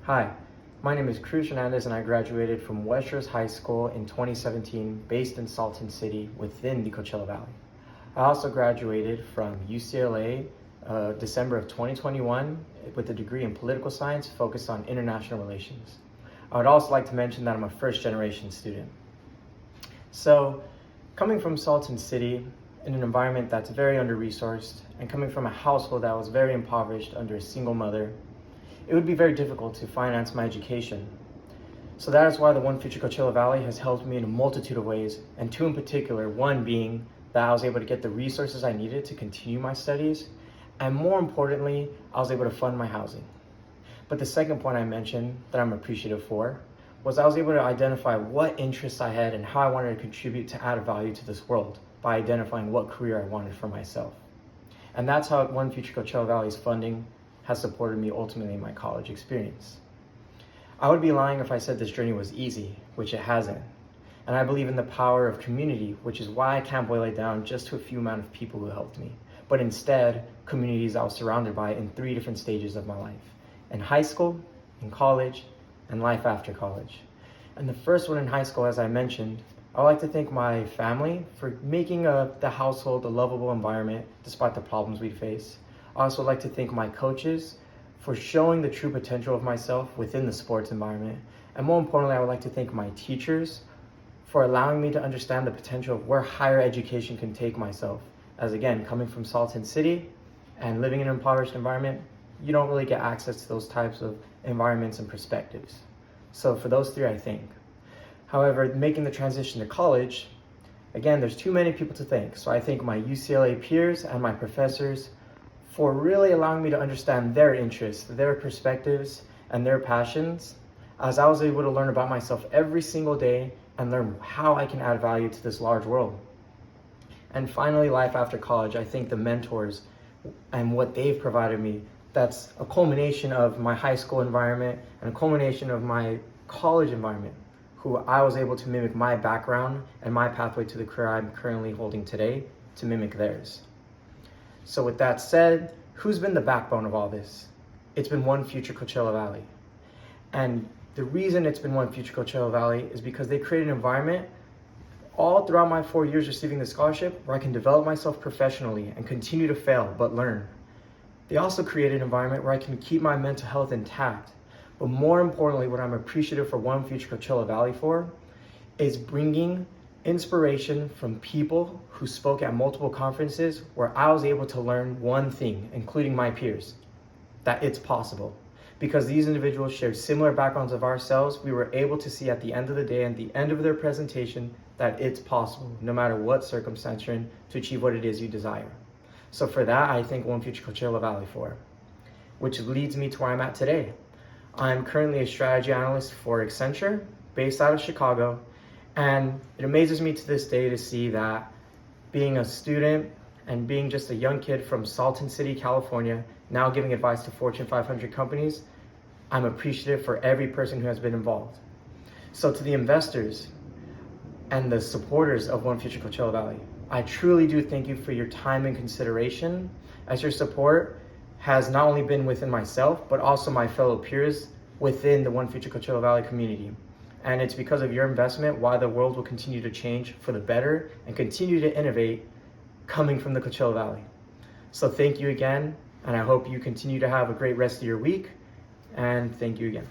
Hi, my name is Cruz Hernandez and I graduated from West High School in 2017 based in Salton City within the Coachella Valley. I also graduated from UCLA December of 2021 with a degree in political science focused on international relations. I would also like to mention that I'm a first generation student. So, coming from Salton City in an environment that's very under-resourced and coming from a household that was very impoverished under a single mother, it would be very difficult to finance my education. So that is why the OneFuture Coachella Valley has helped me in a multitude of ways, and two in particular, one being that I was able to get the resources I needed to continue my studies, and more importantly, I was able to fund my housing. But the second point I mentioned that I'm appreciative for was I was able to identify what interests I had and how I wanted to contribute to add value to this world by identifying what career I wanted for myself. And that's how OneFuture Coachella Valley's funding has supported me ultimately in my college experience. I would be lying if I said this journey was easy, which it hasn't. And I believe in the power of community, which is why I can't boil it down just to a few amount of people who helped me, but instead communities I was surrounded by in 3 different stages of my life: in high school, in college, and life after college. And the first one in high school, as I mentioned, I would like to thank my family for making the household a lovable environment despite the problems we face. I also like to thank my coaches for showing the true potential of myself within the sports environment. And more importantly, I would like to thank my teachers for allowing me to understand the potential of where higher education can take myself. As again, coming from Salton City and living in an impoverished environment, you don't really get access to those types of environments and perspectives. So for those 3, I thank. However, making the transition to college, again, there's too many people to thank. So I thank my UCLA peers and my professors for really allowing me to understand their interests, their perspectives, and their passions, as I was able to learn about myself every single day and learn how I can add value to this large world. And finally, life after college, I thank the mentors and what they've provided me. That's a culmination of my high school environment and a culmination of my college environment, who I was able to mimic my background and my pathway to the career I'm currently holding today to mimic theirs. So with that said, who's been the backbone of all this? It's been OneFuture Coachella Valley. And the reason it's been OneFuture Coachella Valley is because they created an environment all throughout my 4 years receiving the scholarship where I can develop myself professionally and continue to fail but learn. They also created an environment where I can keep my mental health intact. But more importantly, what I'm appreciative for OneFuture Coachella Valley for is bringing inspiration from people who spoke at multiple conferences where I was able to learn one thing, including my peers, that it's possible. Because these individuals shared similar backgrounds of ourselves, we were able to see at the end of the day and the end of their presentation that it's possible, no matter what circumstance you're in, to achieve what it is you desire. So for that, I thank OneFuture Coachella Valley for, which leads me to where I'm at today. I'm currently a strategy analyst for Accenture, based out of Chicago, and it amazes me to this day to see that being a student and being just a young kid from Salton City, California, now giving advice to Fortune 500 companies, I'm appreciative for every person who has been involved. So to the investors and the supporters of OneFuture Coachella Valley, I truly do thank you for your time and consideration, as your support has not only been within myself, but also my fellow peers within the OneFuture Coachella Valley community. And it's because of your investment why the world will continue to change for the better and continue to innovate coming from the Coachella Valley. So thank you again, and I hope you continue to have a great rest of your week, and thank you again.